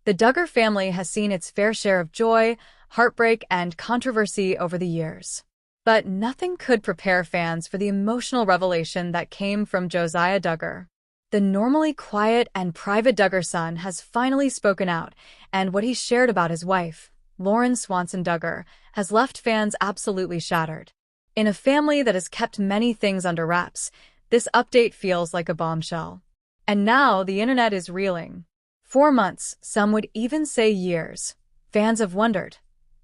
The Duggar family has seen its fair share of joy, heartbreak, and controversy over the years. But nothing could prepare fans for the emotional revelation that came from Josiah Duggar. The normally quiet and private Duggar son has finally spoken out, and what he shared about his wife, Lauren Swanson Duggar, has left fans absolutely shattered. In a family that has kept many things under wraps, this update feels like a bombshell. And now the internet is reeling. 4 months, some would even say years. Fans have wondered,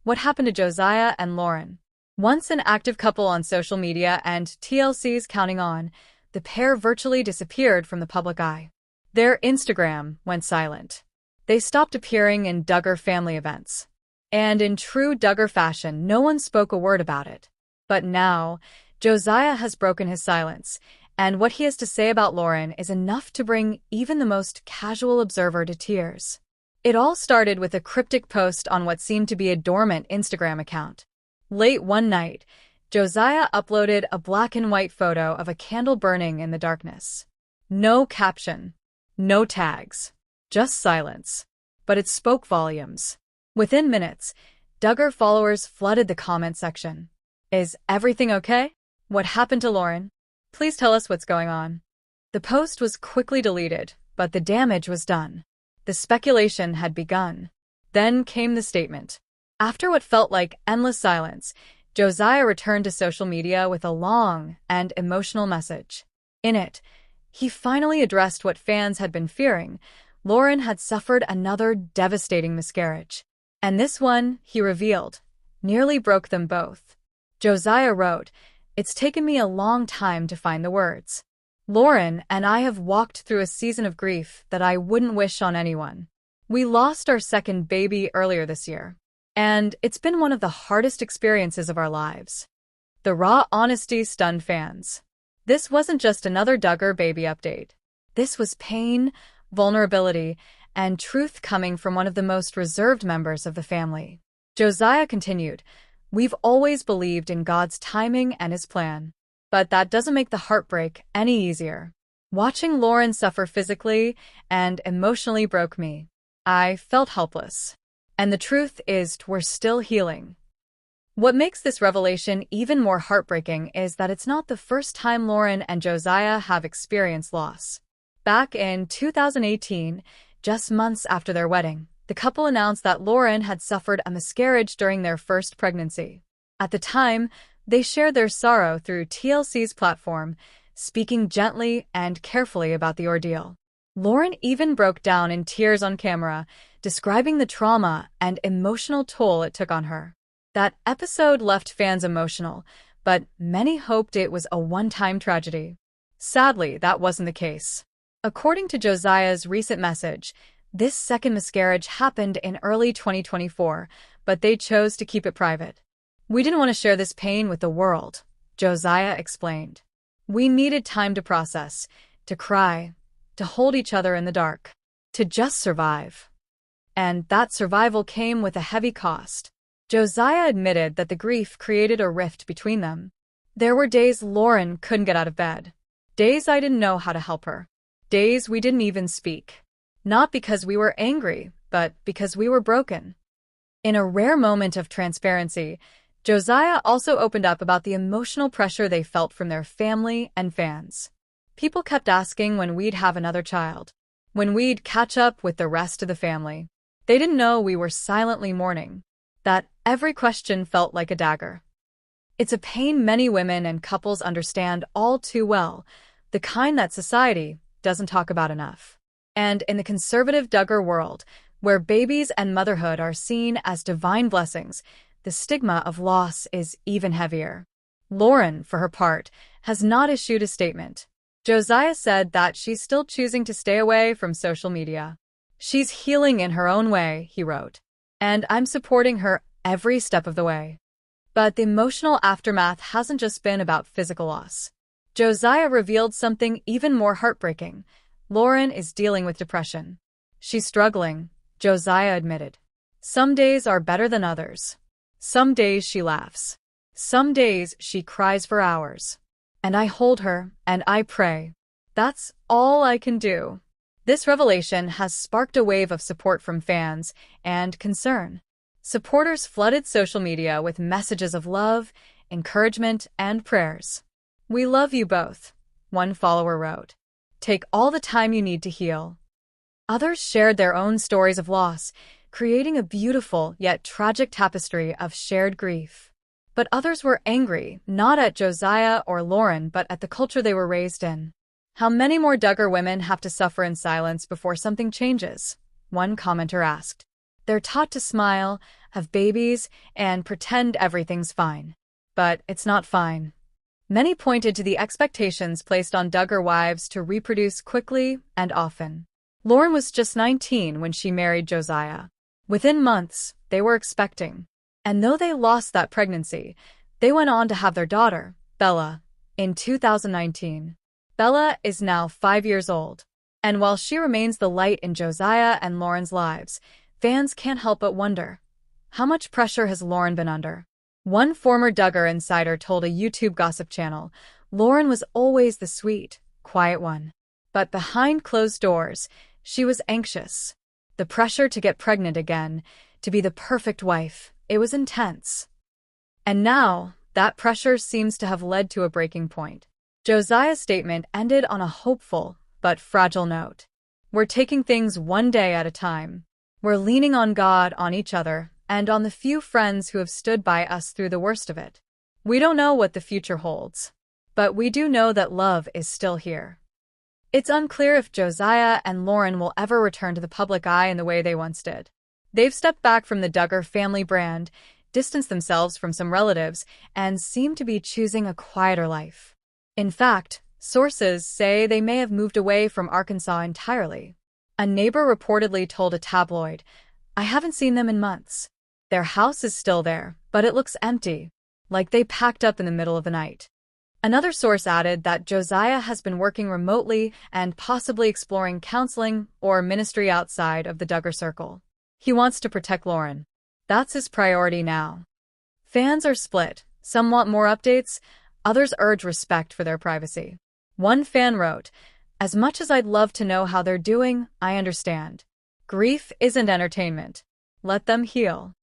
what happened to Josiah and Lauren? Once an active couple on social media and TLC's counting on, the pair virtually disappeared from the public eye. Their Instagram went silent. They stopped appearing in Duggar family events. And in true Duggar fashion, no one spoke a word about it. But now, Josiah has broken his silence, and what he has to say about Lauren is enough to bring even the most casual observer to tears. It all started with a cryptic post on what seemed to be a dormant Instagram account. Late one night, Josiah uploaded a black-and-white photo of a candle burning in the darkness. No caption, no tags, just silence. But it spoke volumes. Within minutes, Duggar followers flooded the comment section. Is everything okay? What happened to Lauren? Please tell us what's going on. The post was quickly deleted, but the damage was done. The speculation had begun. Then came the statement. After what felt like endless silence, Josiah returned to social media with a long and emotional message. In it, he finally addressed what fans had been fearing. Lauren had suffered another devastating miscarriage. And this one, he revealed, nearly broke them both. Josiah wrote, "It's taken me a long time to find the words. Lauren and I have walked through a season of grief that I wouldn't wish on anyone. We lost our second baby earlier this year, and it's been one of the hardest experiences of our lives." The raw honesty stunned fans. This wasn't just another Duggar baby update. This was pain, vulnerability, and truth coming from one of the most reserved members of the family. Josiah continued, "We've always believed in God's timing and His plan. But that doesn't make the heartbreak any easier. Watching Lauren suffer physically and emotionally broke me. I felt helpless. And the truth is, we're still healing." What makes this revelation even more heartbreaking is that it's not the first time Lauren and Josiah have experienced loss. Back in 2018, just months after their wedding, the couple announced that Lauren had suffered a miscarriage during their first pregnancy. At the time, they shared their sorrow through TLC's platform, speaking gently and carefully about the ordeal. Lauren even broke down in tears on camera, describing the trauma and emotional toll it took on her. That episode left fans emotional, but many hoped it was a one-time tragedy. Sadly, that wasn't the case. According to Josiah's recent message, this second miscarriage happened in early 2024, but they chose to keep it private. "We didn't want to share this pain with the world," Josiah explained. "We needed time to process, to cry, to hold each other in the dark, to just survive." And that survival came with a heavy cost. Josiah admitted that the grief created a rift between them. "There were days Lauren couldn't get out of bed. Days I didn't know how to help her. Days we didn't even speak. Not because we were angry, but because we were broken." In a rare moment of transparency, Josiah also opened up about the emotional pressure they felt from their family and fans. People kept asking when we'd have another child, when we'd catch up with the rest of the family. They didn't know we were silently mourning. That every question felt like a dagger. It's a pain many women and couples understand all too well, the kind that society doesn't talk about enough. And in the conservative Duggar world, where babies and motherhood are seen as divine blessings, the stigma of loss is even heavier. Lauren, for her part, has not issued a statement. Josiah said that she's still choosing to stay away from social media. "She's healing in her own way," he wrote, "and I'm supporting her every step of the way." But the emotional aftermath hasn't just been about physical loss. Josiah revealed something even more heartbreaking. Lauren is dealing with depression. "She's struggling," Josiah admitted. "Some days are better than others. Some days she laughs. Some days she cries for hours. And I hold her, and I pray. That's all I can do." This revelation has sparked a wave of support from fans and concern. Supporters flooded social media with messages of love, encouragement, and prayers. "We love you both," one follower wrote. "Take all the time you need to heal." Others shared their own stories of loss, creating a beautiful yet tragic tapestry of shared grief. But others were angry, not at Josiah or Lauren, but at the culture they were raised in. "How many more Duggar women have to suffer in silence before something changes?" one commenter asked. "They're taught to smile, have babies, and pretend everything's fine. But it's not fine." Many pointed to the expectations placed on Duggar wives to reproduce quickly and often. Lauren was just 19 when she married Josiah. Within months, they were expecting. And though they lost that pregnancy, they went on to have their daughter, Bella, in 2019. Bella is now 5 years old. And while she remains the light in Josiah and Lauren's lives, fans can't help but wonder, how much pressure has Lauren been under? One former Duggar insider told a YouTube gossip channel, Lauren was always the sweet, quiet one. But behind closed doors, she was anxious. The pressure to get pregnant again, to be the perfect wife, it was intense. And now, that pressure seems to have led to a breaking point. Josiah's statement ended on a hopeful but fragile note. "We're taking things one day at a time. We're leaning on God, on each other, and on the few friends who have stood by us through the worst of it. We don't know what the future holds, but we do know that love is still here." It's unclear if Josiah and Lauren will ever return to the public eye in the way they once did. They've stepped back from the Duggar family brand, distanced themselves from some relatives, and seem to be choosing a quieter life. In fact, sources say they may have moved away from Arkansas entirely. A neighbor reportedly told a tabloid, "I haven't seen them in months. Their house is still there, but it looks empty, like they packed up in the middle of the night." Another source added that Josiah has been working remotely and possibly exploring counseling or ministry outside of the Duggar circle. He wants to protect Lauren. That's his priority now. Fans are split. Some want more updates, others urge respect for their privacy. One fan wrote, "As much as I'd love to know how they're doing, I understand. Grief isn't entertainment. Let them heal."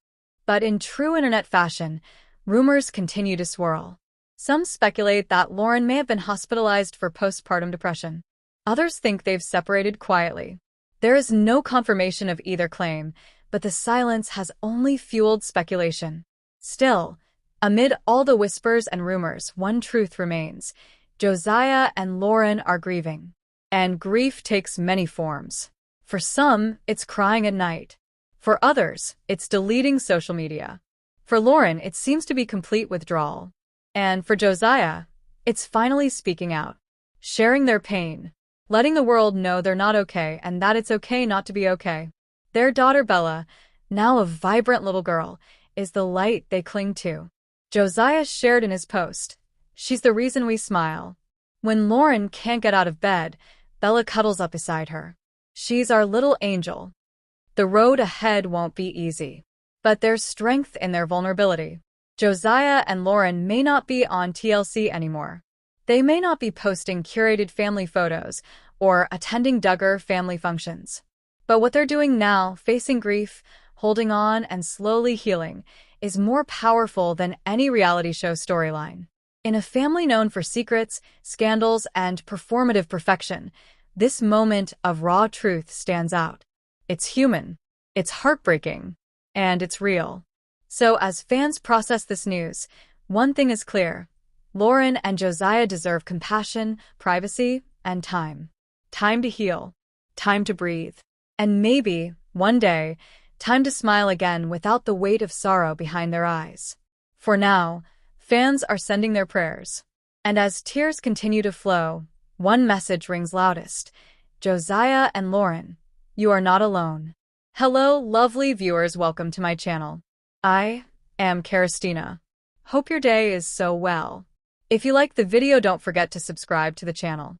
But in true internet fashion, rumors continue to swirl. Some speculate that Lauren may have been hospitalized for postpartum depression. Others think they've separated quietly. There is no confirmation of either claim, but the silence has only fueled speculation. Still, amid all the whispers and rumors, one truth remains. Josiah and Lauren are grieving. And grief takes many forms. For some, it's crying at night. For others, it's deleting social media. For Lauren, it seems to be complete withdrawal. And for Josiah, it's finally speaking out, sharing their pain, letting the world know they're not okay and that it's okay not to be okay. Their daughter Bella, now a vibrant little girl, is the light they cling to. Josiah shared in his post, "She's the reason we smile. When Lauren can't get out of bed, Bella cuddles up beside her. She's our little angel." The road ahead won't be easy, but there's strength in their vulnerability. Josiah and Lauren may not be on TLC anymore. They may not be posting curated family photos or attending Duggar family functions. But what they're doing now, facing grief, holding on, and slowly healing, is more powerful than any reality show storyline. In a family known for secrets, scandals, and performative perfection, this moment of raw truth stands out. It's human, it's heartbreaking, and it's real. So as fans process this news, one thing is clear. Lauren and Josiah deserve compassion, privacy, and time. Time to heal. Time to breathe. And maybe, one day, time to smile again without the weight of sorrow behind their eyes. For now, fans are sending their prayers. And as tears continue to flow, one message rings loudest. Josiah and Lauren, you are not alone. Hello, lovely viewers, welcome to my channel. I am Karistina. Hope your day is so well. If you like the video, don't forget to subscribe to the channel.